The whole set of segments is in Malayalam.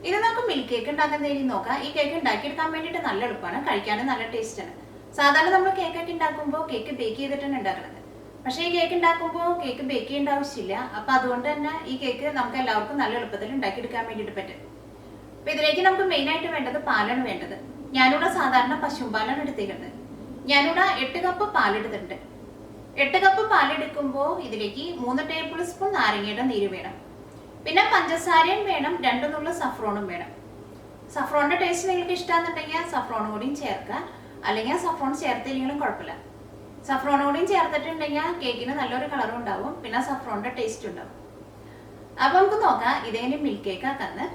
ഇത് നമുക്ക് മിൽക്ക് കേക്ക് ഉണ്ടാക്കാൻ തേടി നോക്കാം. ഈ കേക്ക് ഉണ്ടാക്കിയെടുക്കാൻ വേണ്ടിയിട്ട് നല്ല എളുപ്പമാണ്, കഴിക്കാനും നല്ല ടേസ്റ്റാണ്. സാധാരണ നമ്മൾ കേക്കൊക്കെ ഉണ്ടാക്കുമ്പോൾ കേക്ക് ബേക്ക് ചെയ്തിട്ടാണ് ഉണ്ടാക്കുന്നത്. പക്ഷേ ഈ കേക്ക് ഉണ്ടാക്കുമ്പോൾ കേക്ക് ബേക്ക് ചെയ്യേണ്ട ആവശ്യമില്ല. അപ്പം അതുകൊണ്ട് തന്നെ ഈ കേക്ക് നമുക്ക് എല്ലാവർക്കും നല്ല എളുപ്പത്തിൽ ഉണ്ടാക്കിയെടുക്കാൻ വേണ്ടിയിട്ട് പറ്റും. അപ്പം ഇതിലേക്ക് നമുക്ക് മെയിനായിട്ട് വേണ്ടത് പാലാണ് വേണ്ടത്. ഞാനിവിടെ സാധാരണ പശുമ്പാലാണ് എടുത്തേക്കുന്നത്. ഞാനിവിടെ 8 കപ്പ് പാലെടുത്തിട്ടുണ്ട്. 8 കപ്പ് പാലെടുക്കുമ്പോൾ ഇതിലേക്ക് 3 ടേബിൾ സ്പൂൺ നാരങ്ങയുടെ നീര് വേണം. പിന്നെ പഞ്ചസാരയും വേണം, 2 നുള്ളു സഫ്രോണും വേണം. സഫ്രോണിന്റെ ടേസ്റ്റ് നിങ്ങൾക്ക് ഇഷ്ടമാണെന്നുണ്ടെങ്കിൽ സഫ്രോണും കൂടിയും ചേർക്കുക, അല്ലെങ്കിൽ സഫ്രോൺ ചേർത്തില്ലെങ്കിലും കുഴപ്പമില്ല. സഫ്രോണും കൂടിയും ചേർത്തിട്ടുണ്ടെങ്കിൽ കേക്കിന് നല്ലൊരു കളറും ഉണ്ടാവും, പിന്നെ സഫ്രോണിന്റെ ടേസ്റ്റ് ഉണ്ടാവും. അപ്പം നമുക്ക് നോക്കാം ഇതെങ്ങനെ മിൽക്ക് കേക്ക് ആക്കാന്ന്.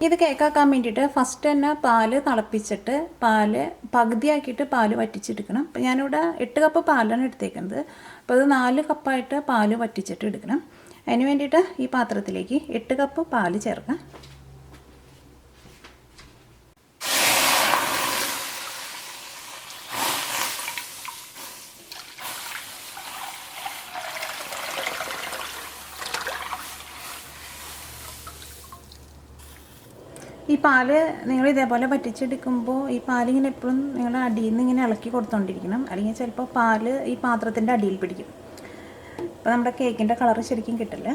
ഇത് കേക്കാക്കാൻ വേണ്ടിയിട്ട് ഫസ്റ്റ് തന്നെ പാല് തിളപ്പിച്ചിട്ട് പാല് പകുതിയാക്കിയിട്ട് പാല് വറ്റിച്ചെടുക്കണം. അപ്പോൾ ഞാനിവിടെ 8 കപ്പ് പാലാണ് എടുത്തേക്കുന്നത്. അപ്പോൾ അത് 4 കപ്പായിട്ട് പാല് വറ്റിച്ചിട്ട് എടുക്കണം. അതിന് വേണ്ടിയിട്ട് ഈ പാത്രത്തിലേക്ക് 8 കപ്പ് പാല് ചേർക്കാം. ഈ പാല് നിങ്ങൾ ഇതേപോലെ വറ്റിച്ചെടുക്കുമ്പോൾ ഈ പാലിങ്ങനെ എപ്പോഴും നിങ്ങൾ അടിയിൽ നിന്ന് ഇങ്ങനെ ഇളക്കി കൊടുത്തുകൊണ്ടിരിക്കണം, അല്ലെങ്കിൽ ചിലപ്പോൾ പാല് ഈ പാത്രത്തിൻ്റെ അടിയിൽ പിടിക്കും. അപ്പോൾ നമ്മുടെ കേക്കിൻ്റെ കളറ് ശരിക്കും കിട്ടില്ല.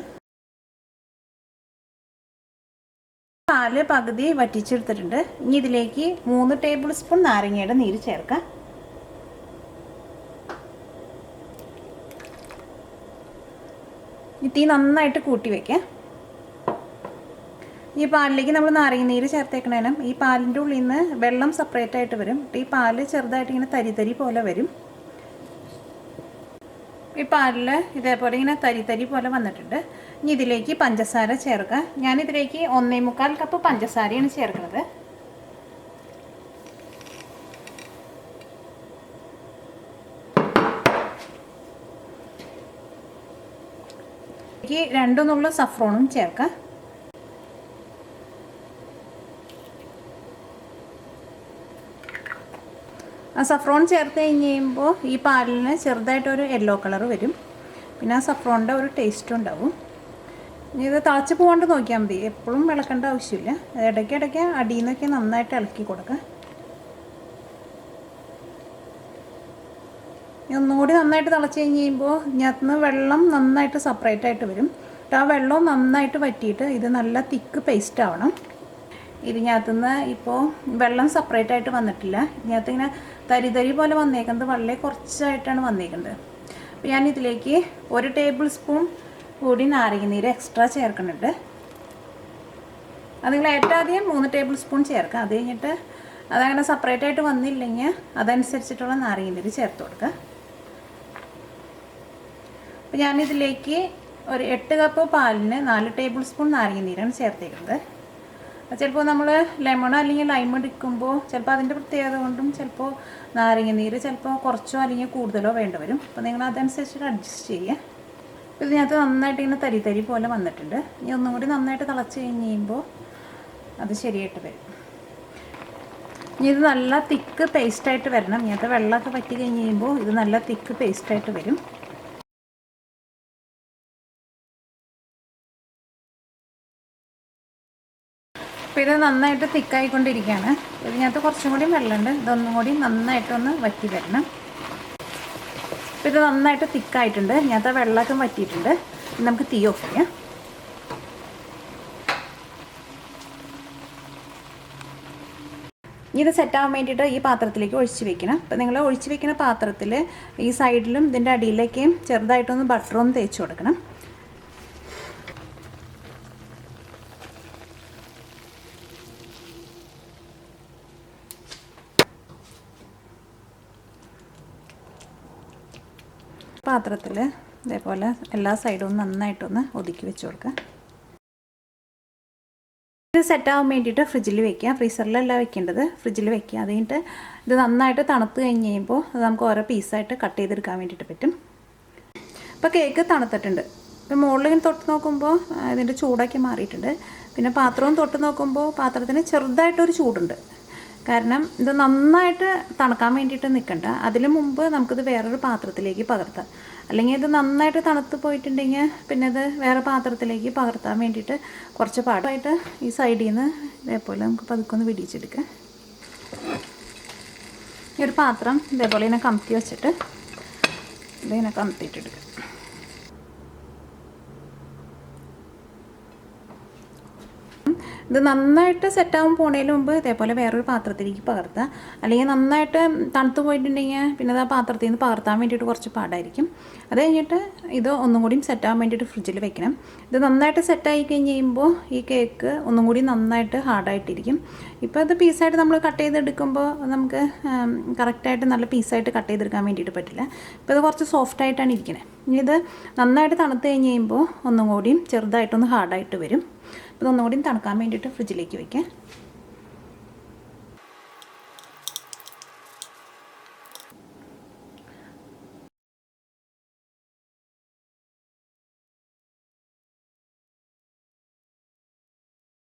പാല് പകുതി വറ്റിച്ചെടുത്തിട്ടുണ്ട്. ഇനി ഇതിലേക്ക് 3 ടേബിൾ സ്പൂൺ നാരങ്ങയുടെ നീര് ചേർക്കാം. തീ നന്നായിട്ട് കൂട്ടി വയ്ക്കാം. ഈ പാലിലേക്ക് നമ്മൾ നാരങ്ങ നീര് ചേർത്തേക്കണേനും ഈ പാലിൻ്റെ ഉള്ളിൽ നിന്ന് വെള്ളം സെപ്പറേറ്റ് ആയിട്ട് വരും. ഈ പാല് ചെറുതായിട്ട് ഇങ്ങനെ തരി പോലെ വരും. ഈ പാലിൽ ഇതേപോലെ ഇങ്ങനെ തരി പോലെ വന്നിട്ടുണ്ട്. ഇനി ഇതിലേക്ക് പഞ്ചസാര ചേർക്കാം. ഞാനിതിലേക്ക് 1.25 കപ്പ് പഞ്ചസാരയാണ് ചേർക്കുന്നത്. ഇതിലേക്ക് 2 നുള്ളു സഫ്രോണും ചേർക്കാം. ആ സഫ്രോൺ ചേർത്ത് കഴിഞ്ഞ് കഴിയുമ്പോൾ ഈ പാലിന് ചെറുതായിട്ടൊരു യെല്ലോ കളർ വരും. പിന്നെ ആ സഫ്രോണിൻ്റെ ഒരു ടേസ്റ്റും ഉണ്ടാവും. ഇത് തിളച്ച് പോകാണ്ട് നോക്കിയാൽ മതി, എപ്പോഴും ഇളക്കേണ്ട ആവശ്യമില്ല. ഇടയ്ക്കിടയ്ക്ക് അടിയിൽ നിന്നൊക്കെ നന്നായിട്ട് ഇളക്കി കൊടുക്കുക. ഒന്നുകൂടി നന്നായിട്ട് തിളച്ച് കഴിഞ്ഞ് കഴിയുമ്പോൾ ഇതിനകത്തുനിന്ന് വെള്ളം നന്നായിട്ട് സെപ്പറേറ്റ് ആയിട്ട് വരും. ആ വെള്ളം നന്നായിട്ട് വറ്റിയിട്ട് ഇത് നല്ല തിക്ക് പേസ്റ്റ് ആവണം. ഇതിനകത്തുനിന്ന് ഇപ്പോൾ വെള്ളം സെപ്പറേറ്റ് ആയിട്ട് വന്നിട്ടില്ല. ഇതിനകത്ത് ഇങ്ങനെ തരി പോലെ വന്നേക്കുന്നത് വളരെ കുറച്ചായിട്ടാണ് വന്നേക്കുന്നത്. അപ്പോൾ ഞാനിതിലേക്ക് 1 ടേബിൾ സ്പൂൺ കൂടി നാരങ്ങനീര് എക്സ്ട്രാ ചേർക്കുന്നുണ്ട്. അത് നിങ്ങൾ ഏറ്റവും ആദ്യം 3 ടേബിൾ സ്പൂൺ ചേർക്കുക. അത് കഴിഞ്ഞിട്ട് അതങ്ങനെ സെപ്പറേറ്റ് ആയിട്ട് വന്നില്ലെങ്കിൽ അതനുസരിച്ചിട്ടുള്ള നാരങ്ങനീര് ചേർത്ത് കൊടുക്കുക. അപ്പോൾ ഞാനിതിലേക്ക് ഒരു 8 കപ്പ് പാലിന് 4 ടേബിൾ സ്പൂൺ നാരങ്ങനീരാണ് ചേർത്തേക്കുന്നത്. ചിലപ്പോൾ നമ്മൾ ലെമൺ അല്ലെങ്കിൽ ലൈം എടുക്കുമ്പോൾ ചിലപ്പോൾ അതിൻ്റെ പ്രത്യേകത കൊണ്ടും ചിലപ്പോൾ നാരങ്ങനീര് ചിലപ്പോൾ കുറച്ചോ അല്ലെങ്കിൽ കൂടുതലോ വേണ്ടി വരും. അപ്പോൾ നിങ്ങൾ അതനുസരിച്ചിട്ട് അഡ്ജസ്റ്റ് ചെയ്യുക. അപ്പോൾ ഇതിനകത്ത് നന്നായിട്ട് ഇങ്ങനെ തരി പോലെ വന്നിട്ടുണ്ട്. ഇനി ഒന്നും കൂടി നന്നായിട്ട് തിളച്ച് കഴിഞ്ഞ് കഴിയുമ്പോൾ അത് ശരിയായിട്ട് വരും. ഇനി ഇത് നല്ല തിക്ക് പേസ്റ്റായിട്ട് വരണം. ഇങ്ങനത്തെ വെള്ളമൊക്കെ വറ്റി കഴിഞ്ഞ് കഴിയുമ്പോൾ ഇത് നല്ല തിക്ക് പേസ്റ്റായിട്ട് വരും. അപ്പോൾ ഇത് നന്നായിട്ട് തിക്കായിക്കൊണ്ടിരിക്കുകയാണ്. ഇതിനകത്ത് കുറച്ചും കൂടി വെള്ളമുണ്ട്. ഇതൊന്നും കൂടി നന്നായിട്ടൊന്ന് വറ്റി വരണം. അപ്പോൾ ഇത് നന്നായിട്ട് തിക്കായിട്ടുണ്ട്. ഇതിനകത്ത് വെള്ളമൊക്കെ വറ്റിയിട്ടുണ്ട്. നമുക്ക് തീ ഓഫ് ചെയ്യാം. ഇത് സെറ്റാകാൻ വേണ്ടിയിട്ട് ഈ പാത്രത്തിലേക്ക് ഒഴിച്ച് വെക്കണം. അപ്പോൾ നിങ്ങൾ ഒഴിച്ച് വെക്കുന്ന പാത്രത്തിൽ ഈ സൈഡിലും ഇതിൻ്റെ അടിയിലേക്കും ചെറുതായിട്ടൊന്ന് ബട്ടറൊന്ന് തേച്ച് കൊടുക്കണം. പാത്രത്തിൽ ഇതേപോലെ എല്ലാ സൈഡും നന്നായിട്ടൊന്ന് ഒതുക്കി വെച്ച് കൊടുക്കുക. ഇത് സെറ്റാകാൻ വേണ്ടിയിട്ട് ഫ്രിഡ്ജിൽ വയ്ക്കുക. ഫ്രീസറിലല്ല വെക്കേണ്ടത്, ഫ്രിഡ്ജിൽ വയ്ക്കുക. അത് കഴിഞ്ഞിട്ട് ഇത് നന്നായിട്ട് തണുത്ത് കഴിഞ്ഞ് കഴിയുമ്പോൾ അത് നമുക്ക് ഓരോ പീസായിട്ട് കട്ട് ചെയ്തെടുക്കാൻ വേണ്ടിയിട്ട് പറ്റും. അപ്പോൾ കേക്ക് തണുത്തിട്ടുണ്ട്. ഇപ്പോൾ മുകളിൽ ഇങ്ങനെ തൊട്ട് നോക്കുമ്പോൾ ഇതിൻ്റെ ചൂടൊക്കെ മാറിയിട്ടുണ്ട്. പിന്നെ പാത്രവും തൊട്ട് നോക്കുമ്പോൾ പാത്രത്തിന് ചെറുതായിട്ടൊരു ചൂടുണ്ട്. കാരണം ഇത് നന്നായിട്ട് തണുക്കാൻ വേണ്ടിയിട്ട് നിൽക്കണ്ട. അതിന് മുമ്പ് നമുക്കിത് വേറൊരു പാത്രത്തിലേക്ക് പകർത്താം. അല്ലെങ്കിൽ ഇത് നന്നായിട്ട് തണുത്ത് പോയിട്ടുണ്ടെങ്കിൽ പിന്നെ ഇത് വേറെ പാത്രത്തിലേക്ക് പകർത്താൻ വേണ്ടിയിട്ട് കുറച്ച് പാടായിട്ട് ഈ സൈഡിൽ നിന്ന് ഇതേപോലെ നമുക്ക് പതുക്കെ ഒന്ന് വിടിയിച്ചെടുക്കാം. ഈ ഒരു പാത്രം ഇതേപോലെ ഇങ്ങനെ കമത്തി വെച്ചിട്ട് ഇതിങ്ങനെ കമത്തിയിട്ടെടുക്കുക. ഇത് നന്നായിട്ട് സെറ്റാകും പോണതിന് മുമ്പ് ഇതേപോലെ വേറൊരു പാത്രത്തിലേക്ക് പകർത്തുക. അല്ലെങ്കിൽ നന്നായിട്ട് തണുത്ത് പോയിട്ടുണ്ടെങ്കിൽ പിന്നെ അത് ആ പാത്രത്തിൽ നിന്ന് പകർത്താൻ വേണ്ടിയിട്ട് കുറച്ച് പാടായിരിക്കും. അത് കഴിഞ്ഞിട്ട് ഇത് ഒന്നും കൂടിയും സെറ്റാകാൻ വേണ്ടിയിട്ട് ഫ്രിഡ്ജിൽ വെക്കണം. ഇത് നന്നായിട്ട് സെറ്റായി കഴിഞ്ഞ് കഴിയുമ്പോൾ ഈ കേക്ക് ഒന്നും കൂടി നന്നായിട്ട് ഹാർഡായിട്ടിരിക്കും. ഇപ്പോൾ ഇത് പീസായിട്ട് നമ്മൾ കട്ട് ചെയ്തെടുക്കുമ്പോൾ നമുക്ക് കറക്റ്റായിട്ട് നല്ല പീസായിട്ട് കട്ട് ചെയ്തെടുക്കാൻ വേണ്ടിയിട്ട് പറ്റില്ല. ഇപ്പോൾ ഇത് കുറച്ച് സോഫ്റ്റായിട്ടാണ് ഇരിക്കുന്നത്. ഇനി ഇത് നന്നായിട്ട് തണുത്ത് കഴിഞ്ഞ് കഴിയുമ്പോൾ ഒന്നും കൂടിയും ചെറുതായിട്ടൊന്ന് ഹാർഡായിട്ട് വരും. ഇതൊന്നും കൂടി തണുക്കാൻ വേണ്ടിയിട്ട് ഫ്രിഡ്ജിലേക്ക് വയ്ക്കാം.